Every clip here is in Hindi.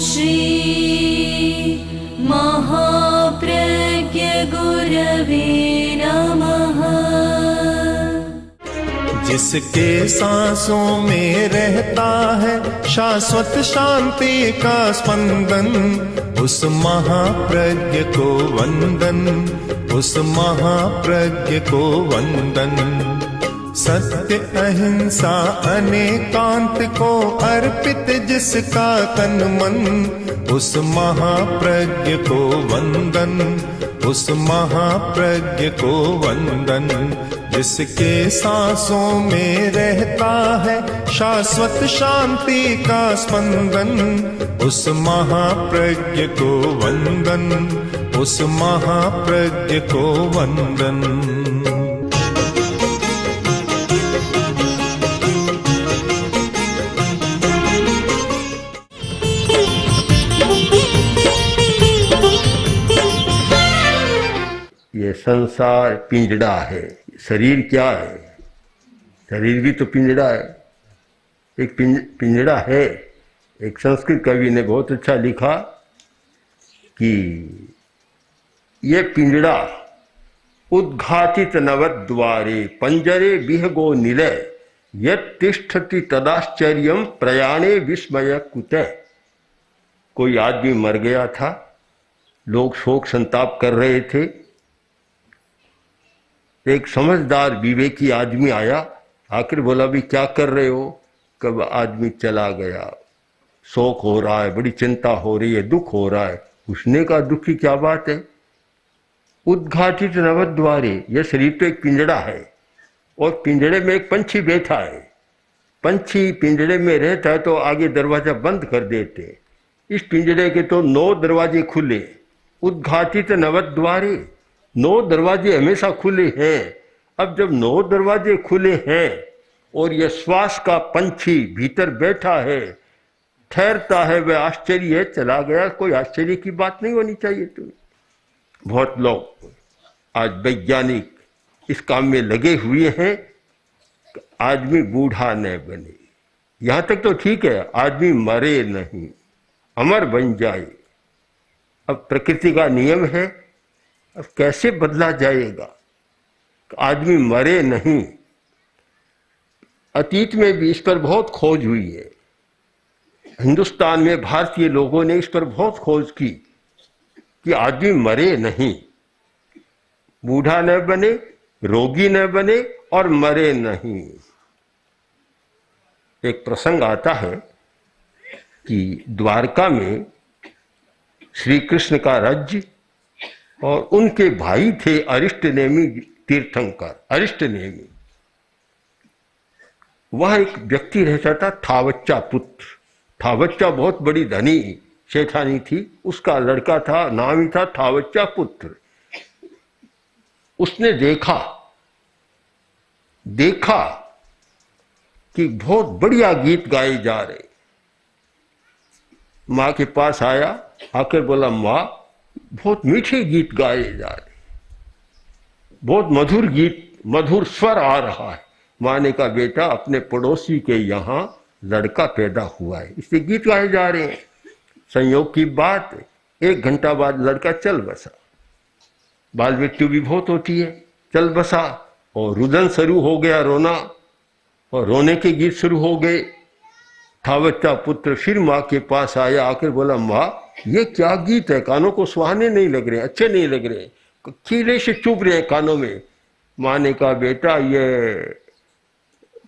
श्री महाप्रज्ञ गुरवे नमः। जिसके सांसों में रहता है शाश्वत शांति का स्पंदन, उस महाप्रज्ञ को वंदन, उस महाप्रज्ञ को वंदन। सत्य अहिंसा अनेकांत को अर्पित जिसका तन मन, उस महाप्रज्ञ को वंदन, उस महाप्रज्ञ को वंदन। जिसके सांसों में रहता है शाश्वत शांति का स्पंदन, उस महाप्रज्ञ को वंदन, उस महाप्रज्ञ को वंदन। ये संसार पिंजड़ा है। शरीर क्या है? शरीर भी तो पिंजड़ा है, एक पिंजड़ा है। एक संस्कृत कवि ने बहुत अच्छा लिखा कि ये पिंजड़ा उद्घाटित नवद्वारे पंजरे विहगो निलय, यत् तिष्ठति तदाश्चर्यम प्रयाणे विस्मय कुतः। कोई आदमी मर गया था, लोग शोक संताप कर रहे थे। एक समझदार विवेकी आदमी आया, आखिर बोला भी क्या कर रहे हो? कब आदमी चला गया, शोक हो रहा है, बड़ी चिंता हो रही है, दुख हो रहा है। उसने कहा दुख की क्या बात है? उद्घाटित नवद्वारे, यह शरीर तो एक पिंजड़ा है और पिंजड़े में एक पंछी बैठा है। पंछी पिंजड़े में रहता है तो आगे दरवाजा बंद कर देते, इस पिंजड़े के तो 9 दरवाजे खुले। उद्घाटित नवद्वारे, 9 दरवाजे हमेशा खुले हैं। अब जब 9 दरवाजे खुले हैं और यह श्वास का पंछी भीतर बैठा है, ठहरता है, वह आश्चर्य है, चला गया, कोई आश्चर्य की बात नहीं होनी चाहिए। तुम्हें बहुत लोग आज वैज्ञानिक इस काम में लगे हुए हैं, आदमी बूढ़ा न बने। यहां तक तो ठीक है, आदमी मरे नहीं, अमर बन जाए। अब प्रकृति का नियम है, अब कैसे बदला जाएगा? आदमी मरे नहीं। अतीत में भी इस पर बहुत खोज हुई है। हिंदुस्तान में भारतीय लोगों ने इस पर बहुत खोज की कि आदमी मरे नहीं, बूढ़ा न बने, रोगी न बने और मरे नहीं। एक प्रसंग आता है कि द्वारका में श्री कृष्ण का राज्य और उनके भाई थे अरिष्टनेमी तीर्थंकर। अरिष्टनेमी, वह एक व्यक्ति रहता था, थावच्चा पुत्र। थावच्चा बहुत बड़ी धनी सेठानी थी, उसका लड़का था, नाम ही था थावच्चा पुत्र। उसने देखा कि बहुत बढ़िया गीत गाए जा रहे। माँ के पास आया, आकर बोला माँ बहुत मीठे गीत गाए जा रहे, बहुत मधुर गीत, मधुर स्वर आ रहा है। माँ ने कहा बेटा अपने पड़ोसी के यहाँ लड़का पैदा हुआ है, इससे गीत गाए जा रहे हैं। संयोग की बात, 1 घंटा बाद लड़का चल बसा। बाल मृत्यु भी बहुत होती है। चल बसा और रुदन शुरू हो गया, रोना, और रोने के गीत शुरू हो गए। थावच्चा पुत्र फिर माँ के पास आया, आकर बोला माँ ये क्या गीत है, कानों को सुहाने नहीं लग रहे, अच्छे नहीं लग रहे, कीड़े से चुभ रहे हैं कानों में। माँ ने कहा बेटा ये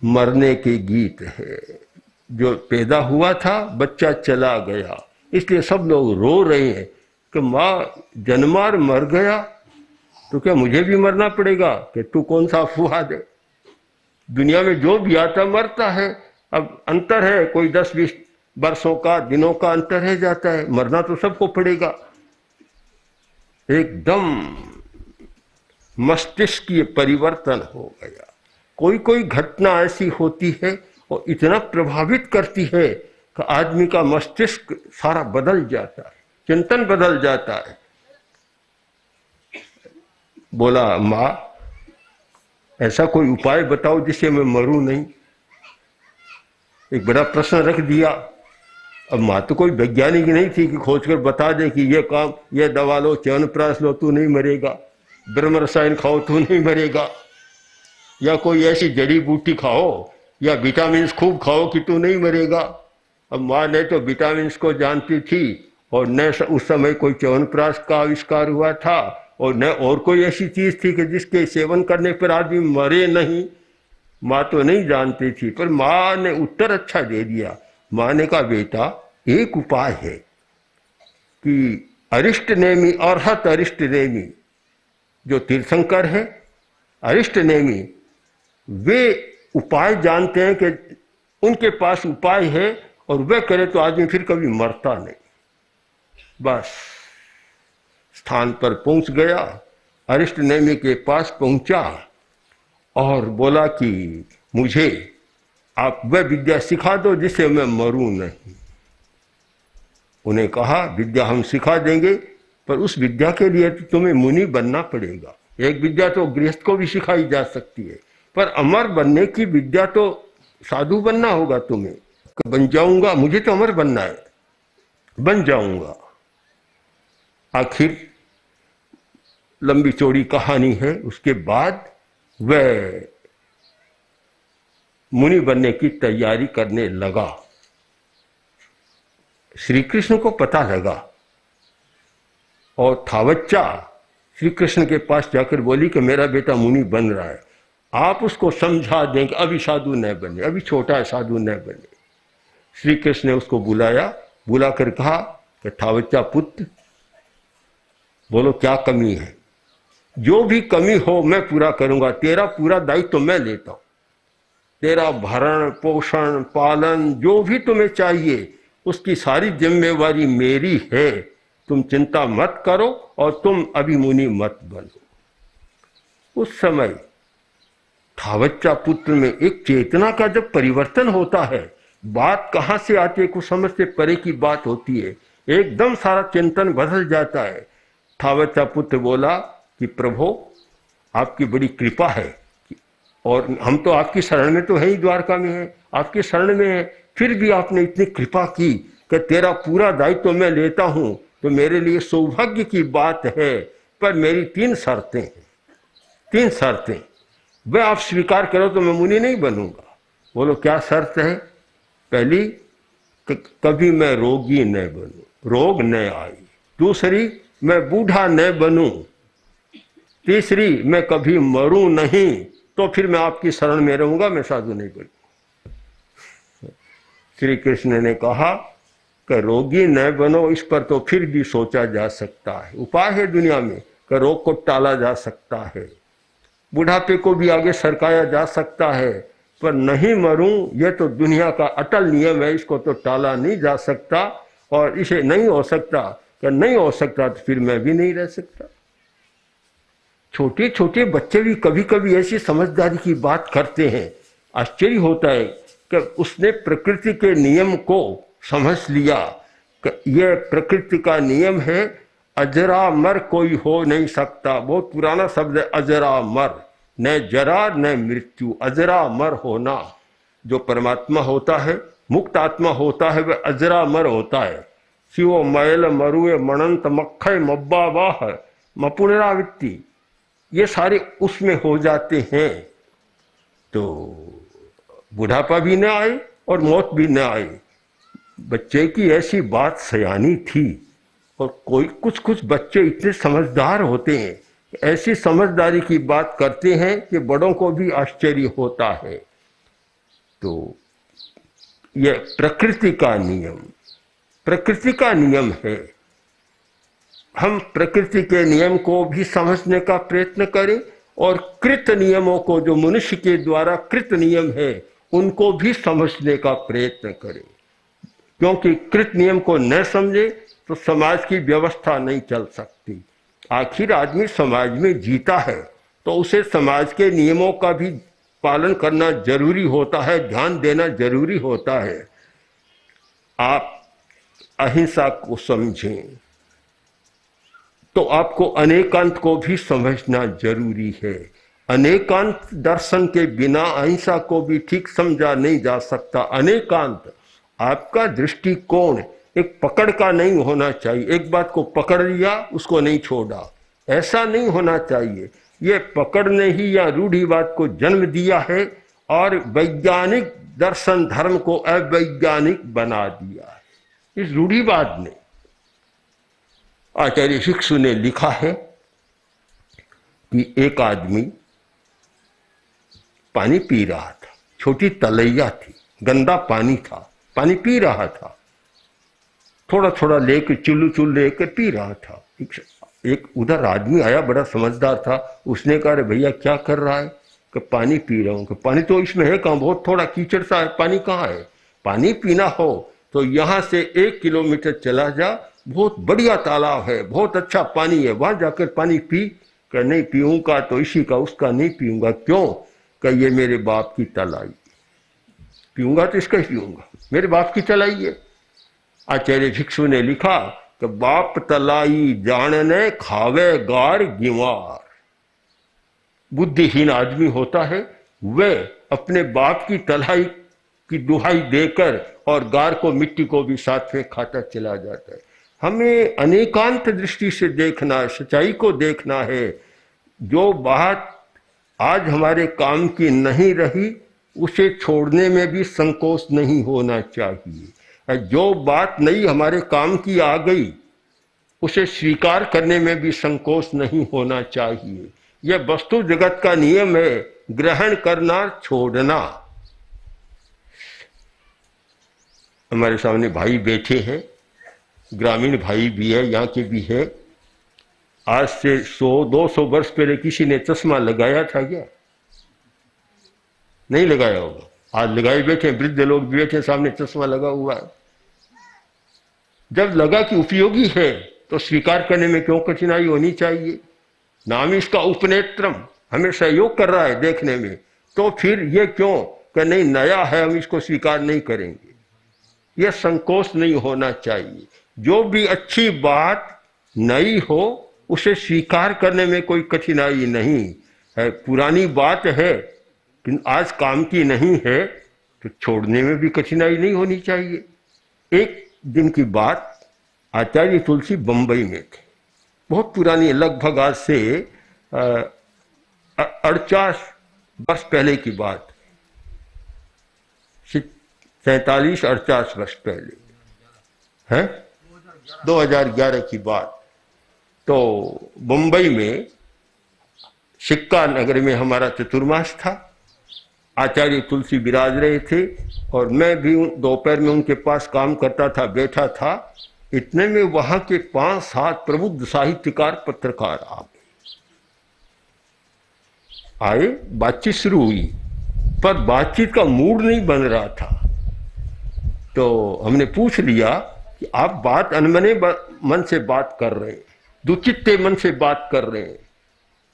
मरने के गीत है, जो पैदा हुआ था बच्चा चला गया, इसलिए सब लोग रो रहे हैं कि माँ जन्मार मर गया तो क्या मुझे भी मरना पड़ेगा? कि तू कौन सा फुहाद है, दुनिया में जो भी आता मरता है। अब अंतर है, कोई 10-20 वर्षों का, दिनों का अंतर रह जाता है, मरना तो सबको पड़ेगा। एकदम मस्तिष्क परिवर्तन हो गया। कोई कोई घटना ऐसी होती है और इतना प्रभावित करती है कि आदमी का मस्तिष्क सारा बदल जाता है, चिंतन बदल जाता है। बोला माँ ऐसा कोई उपाय बताओ जिससे मैं मरूं नहीं। एक बड़ा प्रश्न रख दिया। अब माँ तो कोई वैज्ञानिक नहीं थी कि खोज कर बता दे कि ये काम, ये दवा लो, च्यवनप्राश लो, तू नहीं मरेगा, ब्रह्म रसायन खाओ तू नहीं मरेगा, या कोई ऐसी जड़ी बूटी खाओ या विटामिन खूब खाओ कि तू नहीं मरेगा। अब माँ ने तो विटामिन को जानती थी और न उस समय कोई च्यवनप्राश का आविष्कार हुआ था और न और कोई ऐसी चीज थी कि जिसके सेवन करने पर आदमी मरे नहीं। माँ तो नहीं जानती थी, पर माँ ने उत्तर अच्छा दे दिया। माँ ने कहा बेटा एक उपाय है कि अरिष्ट नेमी अर्हत अरिष्ट नेमी, जो तीर्थंकर है अरिष्ट नेमी, वे उपाय जानते हैं कि उनके पास उपाय है और वे करे तो आदमी फिर कभी मरता नहीं। बस स्थान पर पहुंच गया, अरिष्ट नेमी के पास पहुंचा और बोला कि मुझे आप वह विद्या सिखा दो जिससे मैं मरूं नहीं। उन्हें कहा विद्या हम सिखा देंगे, पर उस विद्या के लिए तो तुम्हें मुनि बनना पड़ेगा। एक विद्या तो गृहस्थ को भी सिखाई जा सकती है, पर अमर बनने की विद्या तो साधु बनना होगा तुम्हें। बन जाऊंगा, मुझे तो अमर बनना है, बन जाऊंगा। आखिर लंबी चौड़ी कहानी है। उसके बाद वह मुनि बनने की तैयारी करने लगा। श्री कृष्ण को पता लगा और थावच्चा श्री कृष्ण के पास जाकर बोली कि मेरा बेटा मुनि बन रहा है, आप उसको समझा दें कि अभी साधु न बने, अभी छोटा है, साधु न बने। श्री कृष्ण ने उसको बुलाया, बुलाकर कहा कि थावच्चा पुत्र बोलो क्या कमी है, जो भी कमी हो मैं पूरा करूंगा, तेरा पूरा दायित्व तो मैं लेता हूं, तेरा भरण पोषण पालन जो भी तुम्हें चाहिए उसकी सारी जिम्मेवारी मेरी है, तुम चिंता मत करो और तुम अभी मुनि मत बनो। उस समय थावच्चा पुत्र में एक चेतना का जब परिवर्तन होता है, बात कहां से आती है, कुछ समझ से परे की बात होती है, एकदम सारा चिंतन बदल जाता है। थावच्चा पुत्र बोला कि प्रभु आपकी बड़ी कृपा है और हम तो आपकी शरण में तो है ही, द्वारका में है, आपकी शरण में है, फिर भी आपने इतनी कृपा की कि तेरा पूरा दायित्व तो मैं लेता हूं, तो मेरे लिए सौभाग्य की बात है। पर मेरी 3 शर्तें हैं, 3 शर्तें, वह आप स्वीकार करो तो मैं मुनि नहीं बनूंगा। बोलो क्या शर्त है? पहली, कभी मैं रोगी न बनूं, रोग न आए। दूसरी, मैं बूढ़ा न बनूं। तीसरी, मैं कभी मरूं नहीं, तो फिर मैं आपकी शरण में रहूंगा, मैं साधु नहीं बनूंगा। श्री कृष्ण ने कहा कि रोगी न बनो, इस पर तो फिर भी सोचा जा सकता है, उपाय है दुनिया में कि रोग को टाला जा सकता है, बुढ़ापे को भी आगे सरकाया जा सकता है, पर नहीं मरूं यह तो दुनिया का अटल नियम है, इसको तो टाला नहीं जा सकता और इसे नहीं हो सकता कि नहीं हो सकता तो फिर मैं भी नहीं रह सकता। छोटे छोटे बच्चे भी कभी कभी ऐसी समझदारी की बात करते हैं, आश्चर्य होता है कि उसने प्रकृति के नियम को समझ लिया कि यह प्रकृति का नियम है, अजरामर कोई हो नहीं सकता। बहुत पुराना शब्द है अजरामर, न जरा न मृत्यु, अजरामर होना। जो परमात्मा होता है, मुक्त आत्मा होता है, वह अजरामर होता है। शिवो मैल मरुए मनंत मक्खय मब्बा वाह मपुनरावृत्ति, ये सारे उसमें हो जाते हैं, तो बुढ़ापा भी न आए और मौत भी न आए। बच्चे की ऐसी बात सयानी थी। और कोई कुछ बच्चे इतने समझदार होते हैं, ऐसी समझदारी की बात करते हैं कि बड़ों को भी आश्चर्य होता है। तो यह प्रकृति का नियम, प्रकृति का नियम है। हम प्रकृति के नियम को भी समझने का प्रयत्न करें और कृत नियमों को, जो मनुष्य के द्वारा कृत नियम है, उनको भी समझने का प्रयत्न करें, क्योंकि कृत नियम को न समझे तो समाज की व्यवस्था नहीं चल सकती। आखिर आदमी समाज में जीता है तो उसे समाज के नियमों का भी पालन करना जरूरी होता है, ध्यान देना जरूरी होता है। आप अहिंसा को समझें तो आपको अनेकांत को भी समझना जरूरी है। अनेकांत दर्शन के बिना अहिंसा को भी ठीक समझा नहीं जा सकता। अनेकांत आपका दृष्टिकोण एक पकड़ का नहीं होना चाहिए। एक बात को पकड़ लिया, उसको नहीं छोड़ा, ऐसा नहीं होना चाहिए। ये पकड़ ने ही या रूढ़िवाद को जन्म दिया है और वैज्ञानिक दर्शन धर्म को अवैज्ञानिक बना दिया है इस रूढ़िवाद ने। आचार्य भिक्षु ने लिखा है कि एक आदमी पानी पी रहा था, छोटी तलैया थी, गंदा पानी था, पानी पी रहा था, थोड़ा थोड़ा लेकर चुल्लू लेकर पी रहा था। एक उधर आदमी आया, बड़ा समझदार था, उसने कहा, अरे भैया क्या कर रहा है? कि पानी पी रहा हूं। कि पानी तो इसमें है कहाँ, बहुत थोड़ा कीचड़ सा है, पानी कहाँ है? पानी पीना हो तो यहां से 1 किलोमीटर चला जा, बहुत बढ़िया तालाब है, बहुत अच्छा पानी है, वहां जाकर पानी पी। कि नहीं पीऊंगा तो इसी का उसका नहीं पीऊंगा। क्यों? कि ये मेरे बाप की तलाई, पीऊंगा तो इसका ही पीऊंगा, मेरे बाप की तलाई है। आचार्य भिक्षु ने लिखा कि बाप तलाई जानने खावे गार गिवार। बुद्धिहीन आदमी होता है, वह अपने बाप की तलाई की दुहाई देकर और गार को, मिट्टी को भी साथ में खाता चला जाता है। हमें अनेकांत दृष्टि से देखना है, सच्चाई को देखना है। जो बात आज हमारे काम की नहीं रही, उसे छोड़ने में भी संकोच नहीं होना चाहिए। जो बात नई हमारे काम की आ गई, उसे स्वीकार करने में भी संकोच नहीं होना चाहिए। यह वस्तु जगत का नियम है, ग्रहण करना, छोड़ना। हमारे सामने भाई बैठे हैं, ग्रामीण भाई भी है, यहाँ के भी है। आज से 100-200 वर्ष पहले किसी ने चश्मा लगाया था क्या? नहीं लगाया होगा। आज लगाए बैठे, वृद्ध लोग भी बैठे, सामने चश्मा लगा हुआ है। जब लगा कि उपयोगी है तो स्वीकार करने में क्यों कठिनाई होनी चाहिए? नाम इसका उपनेत्रम, हमें सहयोग कर रहा है देखने में, तो फिर ये क्यों कि नहीं नया है, हम इसको स्वीकार नहीं करेंगे। यह संकोच नहीं होना चाहिए। जो भी अच्छी बात नई हो, उसे स्वीकार करने में कोई कठिनाई नहीं है। पुरानी बात है कि आज काम की नहीं है, तो छोड़ने में भी कठिनाई नहीं होनी चाहिए। एक दिन की बात, आचार्य तुलसी बंबई में थे, बहुत पुरानी, लगभग आज से 48 वर्ष पहले की बात, 47-48 वर्ष पहले है, 2011 की बात। तो मुंबई में सिक्का नगर में हमारा चतुर्मास था। आचार्य तुलसी विराज रहे थे और मैं भी दोपहर में उनके पास काम करता था, बैठा था। इतने में वहां के 5-7 प्रबुद्ध साहित्यकार, पत्रकार आए। बातचीत शुरू हुई, पर बातचीत का मूड नहीं बन रहा था। तो हमने पूछ लिया कि आप बात अनमने मन से बात कर रहे हैं, दुचित्ते मन से बात कर रहे हैं,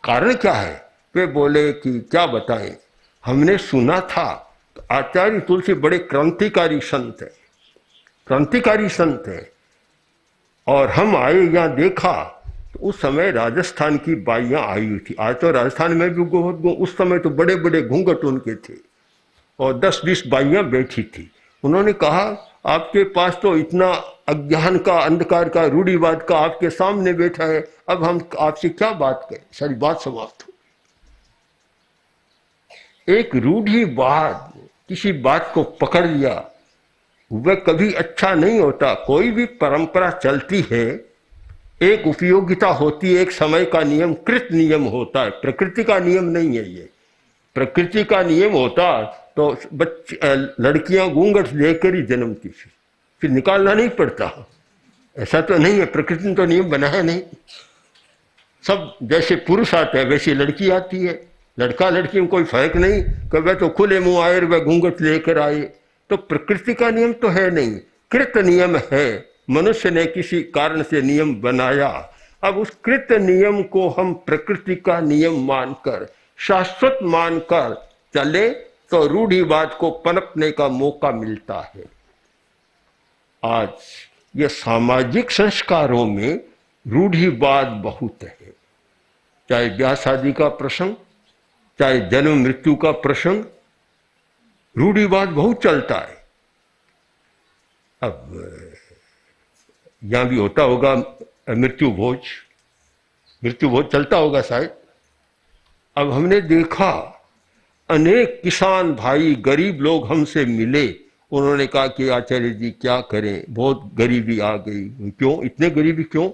कारण क्या है? वे बोले कि क्या बताएं, हमने सुना था आचार्य तुलसी बड़े क्रांतिकारी संत है, क्रांतिकारी संत है, और हम आए यहाँ देखा तो उस समय राजस्थान की बाइयां आई हुई थी। आज तो राजस्थान में भी उस समय तो बड़े बड़े घूंघट उनके थे और 10-20 बाइयां बैठी थी। उन्होंने कहा, आपके पास तो इतना अज्ञान का, अंधकार का, रूढ़िवाद का आपके सामने बैठा है, अब हम आपसे क्या बात करें? सारी बात समाप्त हो। एक रूढ़िवाद किसी बात को पकड़ लिया, वह कभी अच्छा नहीं होता। कोई भी परंपरा चलती है, एक उपयोगिता होती है, एक समय का नियम, कृत नियम होता है, प्रकृति का नियम नहीं है। ये प्रकृति का नियम होता तो लड़कियां घूंघट लेकर ही जन्मती, फिर निकालना नहीं पड़ता। ऐसा तो नहीं है, प्रकृति ने तो नियम बनाया नहीं। सब जैसे पुरुष आते हैं वैसी लड़की आती है, लड़का लड़की में कोई फर्क नहीं। कभी तो खुले मुंह आए, वह घूंघट लेकर आए, तो प्रकृति का नियम तो है नहीं, कृत नियम है। मनुष्य ने किसी कारण से नियम बनाया। अब उस कृत नियम को हम प्रकृति का नियम मानकर, शाश्वत मानकर चले तो रूढ़िवाद को पनपने का मौका मिलता है। आज ये सामाजिक संस्कारों में रूढ़िवाद बहुत है, चाहे ब्याह शादी का प्रसंग, चाहे जन्म मृत्यु का प्रसंग, रूढ़िवाद बहुत चलता है। अब यहाँ भी होता होगा मृत्यु भोज चलता होगा शायद। अब हमने देखा अनेक किसान भाई गरीब लोग हमसे मिले, उन्होंने कहा कि आचार्य जी क्या करें, बहुत गरीबी आ गई। क्यों इतने गरीबी क्यों?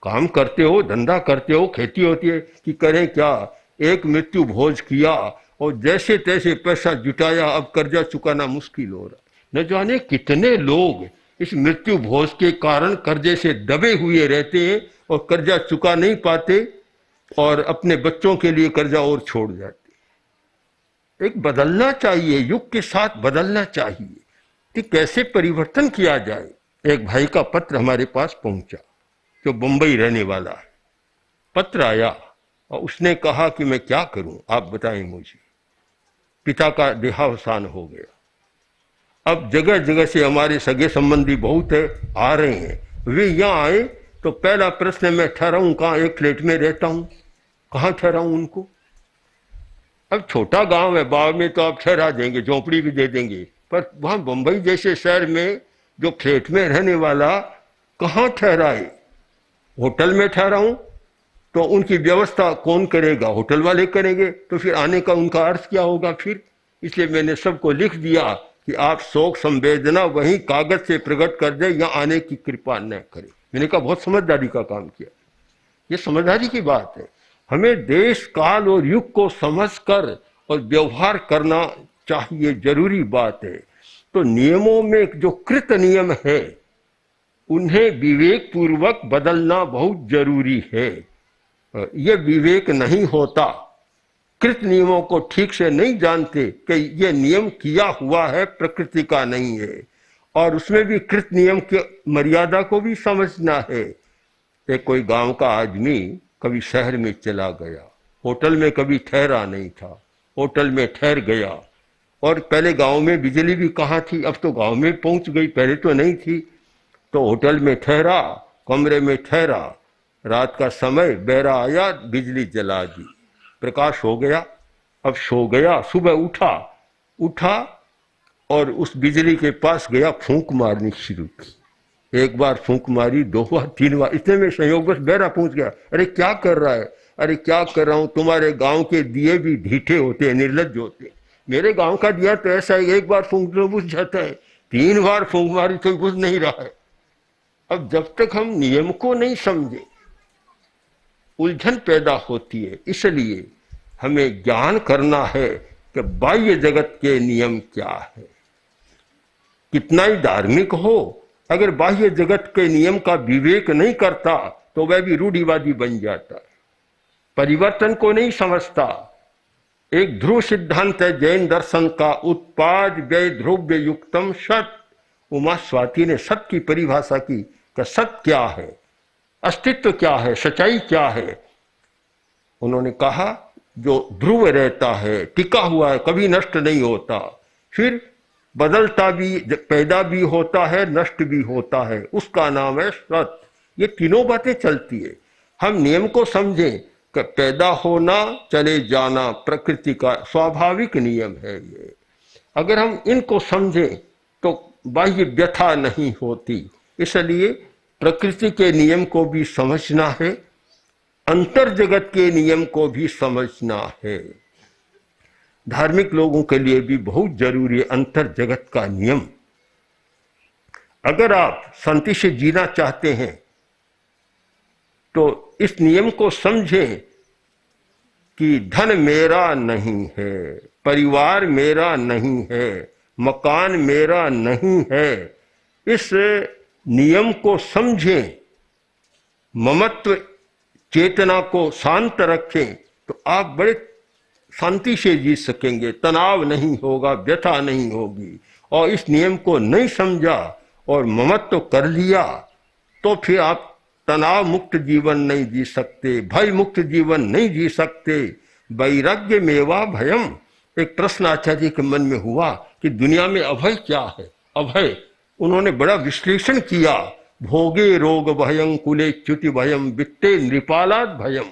काम करते हो, धंधा करते हो, खेती होती है कि करें क्या। एक मृत्यु भोज किया और जैसे तैसे पैसा जुटाया, अब कर्जा चुकाना मुश्किल हो रहा। न जाने कितने लोग इस मृत्यु भोज के कारण कर्जे से दबे हुए रहते हैं और कर्जा चुका नहीं पाते और अपने बच्चों के लिए कर्जा और छोड़ जाते। एक बदलना चाहिए, युग के साथ बदलना चाहिए कि कैसे परिवर्तन किया जाए। एक भाई का पत्र हमारे पास पहुंचा जो बंबई रहने वाला है। पत्र आया और उसने कहा कि मैं क्या करूं, आप बताएं मुझे। पिता का देहावसान हो गया। अब जगह जगह से हमारे सगे संबंधी बहुत है, आ रहे हैं। वे यहाँ आए तो पहला प्रश्न, मैं ठहराऊं कहाँ? एक फ्लैट में रहता हूं, कहाँ ठहराऊं उनको? अब छोटा गांव है, बाव में तो आप ठहरा देंगे, झोंपड़ी भी दे देंगे, पर वहां बंबई जैसे शहर में जो फ्लैट में रहने वाला कहाँ ठहराए? होटल में ठहराऊं तो उनकी व्यवस्था कौन करेगा? होटल वाले करेंगे, तो फिर आने का उनका अर्थ क्या होगा फिर? इसलिए मैंने सबको लिख दिया कि आप शोक संवेदना वहीं कागज से प्रकट कर दे, यहाँ आने की कृपा न करें। मैंने कहा बहुत समझदारी का काम किया। ये समझदारी की बात है। हमें देश काल और युग को समझकर और व्यवहार करना चाहिए, जरूरी बात है। तो नियमों में जो कृत नियम है उन्हें विवेक पूर्वक बदलना बहुत जरूरी है। ये विवेक नहीं होता, कृत नियमों को ठीक से नहीं जानते कि ये नियम किया हुआ है, प्रकृति का नहीं है, और उसमें भी कृत नियम की मर्यादा को भी समझना है। एक कोई गांव का आदमी कभी शहर में चला गया, होटल में कभी ठहरा नहीं था, होटल में ठहर गया, और पहले गांव में बिजली भी कहाँ थी, अब तो गांव में पहुंच गई, पहले तो नहीं थी। तो होटल में ठहरा, कमरे में ठहरा, रात का समय, बहरा आया, बिजली जला दी, प्रकाश हो गया। अब सो गया, सुबह उठा और उस बिजली के पास गया, फूंक मारनी शुरू की। एक बार फूंक मारी, 2 बार, 3 बार, इतने में संयोगवश बहरा पहुंच गया। अरे क्या कर रहा है? अरे क्या कर रहा हूं, तुम्हारे गांव के दिए भी ढीठे होते हैं, निर्लज्ज होते हैं। मेरे गांव का दिया तो ऐसा है, एक बार फूंक दो बुझ जाता है, 3 बार फूंक मारी तो बुझ नहीं रहा है। अब जब तक हम नियम को नहीं समझे उलझन पैदा होती है। इसलिए हमें ज्ञान करना है कि बाह्य जगत के नियम क्या है। कितना ही धार्मिक हो, अगर बाह्य जगत के नियम का विवेक नहीं करता तो वह भी रूढ़िवादी बन जाता है, परिवर्तन को नहीं समझता। एक ध्रुव सिद्धांत है जैन दर्शन का, उत्पाद व्यय ध्रुव्य युक्तम सत। उमा स्वाति ने सत की परिभाषा की कि सत क्या है, अस्तित्व क्या है, सच्चाई क्या है। उन्होंने कहा जो ध्रुव रहता है, टिका हुआ है, कभी नष्ट नहीं होता, फिर बदलता भी, पैदा भी होता है, नष्ट भी होता है, उसका नाम है सत। ये तीनों बातें चलती है। हम नियम को समझें कि पैदा होना, चले जाना प्रकृति का स्वाभाविक नियम है ये। अगर हम इनको समझें तो बाह्य व्यथा नहीं होती। इसलिए प्रकृति के नियम को भी समझना है, अंतर जगत के नियम को भी समझना है। धार्मिक लोगों के लिए भी बहुत जरूरी है अंतर जगत का नियम। अगर आप शांति से जीना चाहते हैं तो इस नियम को समझें कि धन मेरा नहीं है, परिवार मेरा नहीं है, मकान मेरा नहीं है। इस नियम को समझें, ममत्व चेतना को शांत रखें तो आप बड़े शांति से जी सकेंगे, तनाव नहीं होगा, व्यथा नहीं होगी। और इस नियम को नहीं समझा और ममत्व कर लिया तो फिर आप तनाव मुक्त जीवन नहीं जी सकते, भय मुक्त जीवन नहीं जी सकते। वैराग्य मेवा भयम। एक प्रश्न आचार्य के मन में हुआ कि दुनिया में अभय क्या है? अभय उन्होंने बड़ा विश्लेषण किया। भोगे रोग भयं कुले च्युति भयं वित्ते नृपालाद भयम।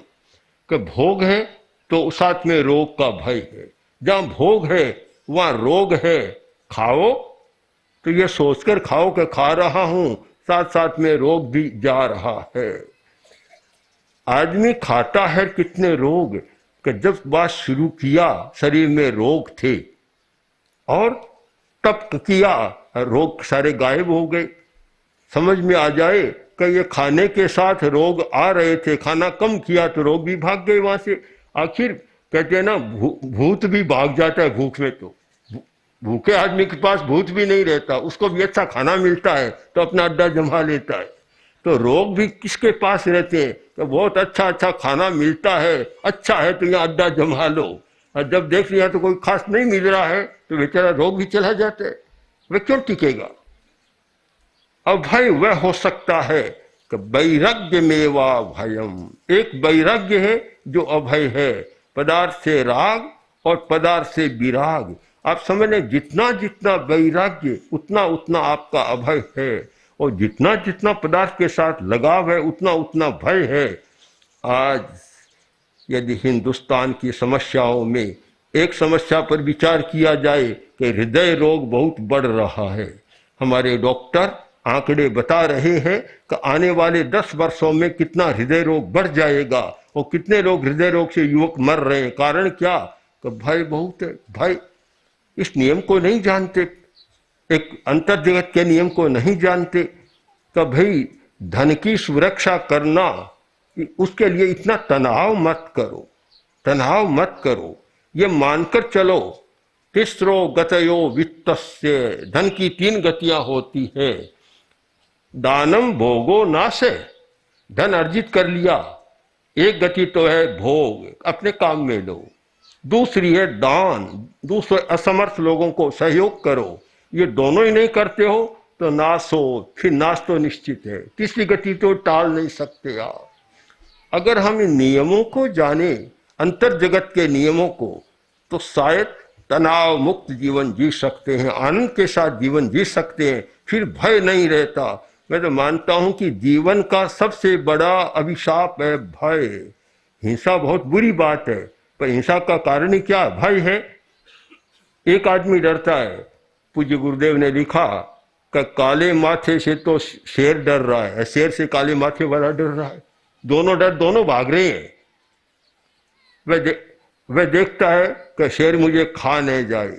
कि भोग है तो साथ में रोग का भय है। जहां भोग है वहां रोग है, खाओ तो ये सोचकर खाओ कि खा रहा हूं, साथ साथ में रोग भी जा रहा है। आदमी खाता है कितने रोग कि जब बात शुरू किया शरीर में रोग थे और तब किया रोग सारे गायब हो गए। समझ में आ जाए कि ये खाने के साथ रोग आ रहे थे, खाना कम किया तो रोग भी भाग गए वहां से। आखिर कहते हैं ना भूत भी भाग जाता है भूख में। तो भूखे आदमी के पास भूत भी नहीं रहता, उसको भी अच्छा खाना मिलता है तो अपना अड्डा जमा लेता है। तो रोग भी किसके पास रहते हैं तो बहुत अच्छा अच्छा खाना मिलता है, अच्छा है तो यहाँ अड्डा जमा लो। और जब देख लिया तो कोई खास नहीं मिल रहा है तो बेचारा रोग भी चला जाता है। वह क्यों टिकेगा? अभय वह हो सकता है कि वैराग्य मेवा भयम। एक वैराग्य है जो अभय है, पदार्थ से राग और पदार्थ से विराग। आप समझ लें जितना जितना वैराग्य उतना उतना आपका अभय है, और जितना जितना पदार्थ के साथ लगाव है उतना उतना भय है। आज यदि हिंदुस्तान की समस्याओं में एक समस्या पर विचार किया जाए कि हृदय रोग बहुत बढ़ रहा है, हमारे डॉक्टर आंकड़े बता रहे हैं कि आने वाले 10 वर्षों में कितना हृदय रोग बढ़ जाएगा और कितने लोग हृदय रोग से युवक मर रहे हैं। कारण क्या? कि भय बहुत है। भय इस नियम को नहीं जानते, एक अंतर जगत के नियम को नहीं जानते कि भाई धन की सुरक्षा करना, उसके लिए इतना तनाव मत करो, तनाव मत करो। ये मानकर चलो तिस्रो गतयो वित्तस्य, धन की 3 गतियां होती है। दानम भोगो नासे, धन अर्जित कर लिया, एक गति तो है भोग, अपने काम में लो। दूसरी है दान, दूसरे असमर्थ लोगों को सहयोग करो। ये दोनों ही नहीं करते हो तो नाश हो, फिर नाश तो निश्चित है। तीसरी गति तो टाल नहीं सकते आप। अगर हम इन नियमों को जाने, अंतर जगत के नियमों को, तो शायद तनाव मुक्त जीवन जी सकते हैं, आनंद के साथ जीवन जी सकते हैं, फिर भय नहीं रहता। मैं तो मानता हूं कि जीवन का सबसे बड़ा अभिशाप है भय। हिंसा बहुत बुरी बात है, पर हिंसा का कारण ही क्या? भय है। एक आदमी डरता है, पूज्य गुरुदेव ने लिखा कि काले माथे से तो शेर डर रहा है, शेर से काले माथे वाला डर रहा है। दोनों भाग रहे हैं। वह देखता है कि शेर मुझे खा नहीं जाए,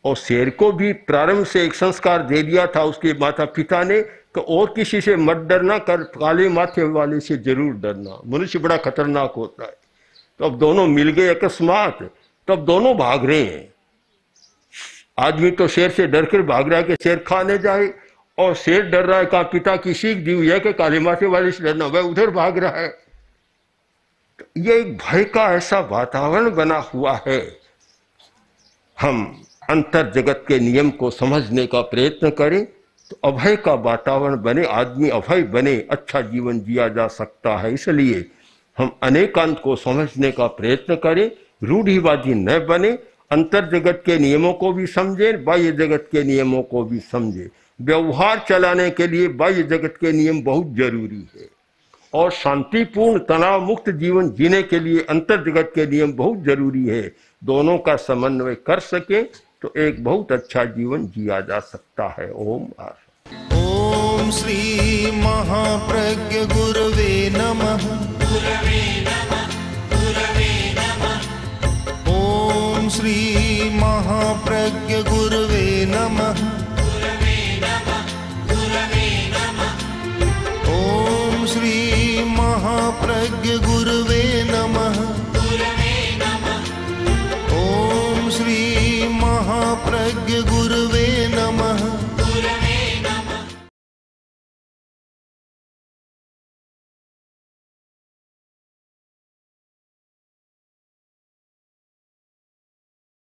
और शेर को भी प्रारंभ से एक संस्कार दे दिया था उसके माता पिता ने कि और किसी से मत डरना, कर काले माथे वाले से जरूर डरना, मनुष्य बड़ा खतरनाक होता है। तो अब दोनों मिल गए अकस्मात, तब दोनों भाग रहे हैं। आदमी तो शेर से डर कर भाग रहा है कि शेर खाने जाए, और शेर डर रहा है, कहा पिता की सीख दी हुई है कि काले माथे वाले से डरना, वह उधर भाग रहा है। ये एक भय का ऐसा वातावरण बना हुआ है। हम अंतर जगत के नियम को समझने का प्रयत्न करें तो अभय का वातावरण बने, आदमी अभय बने, अच्छा जीवन जिया जा सकता है। इसलिए हम अनेकांत को समझने का प्रयत्न करें, रूढ़िवादी न बने, अंतर जगत के नियमों को भी समझें, बाह्य जगत के नियमों को भी समझें। व्यवहार चलाने के लिए बाह्य जगत के नियम बहुत जरूरी है, और शांतिपूर्ण तनाव मुक्त जीवन जीने के लिए अंतर जगत के नियम बहुत जरूरी है। दोनों का समन्वय कर सके तो एक बहुत अच्छा जीवन जिया जा सकता है। ओम ओम श्री महाप्रज्ञ गुरवे नमः। ओम श्री महाप्रज्ञ गुरवे नमः। ओम श्री महाप्रज्ञ गुरवे नमः। ओम श्री महाप्रज्ञ गुरवे नमः।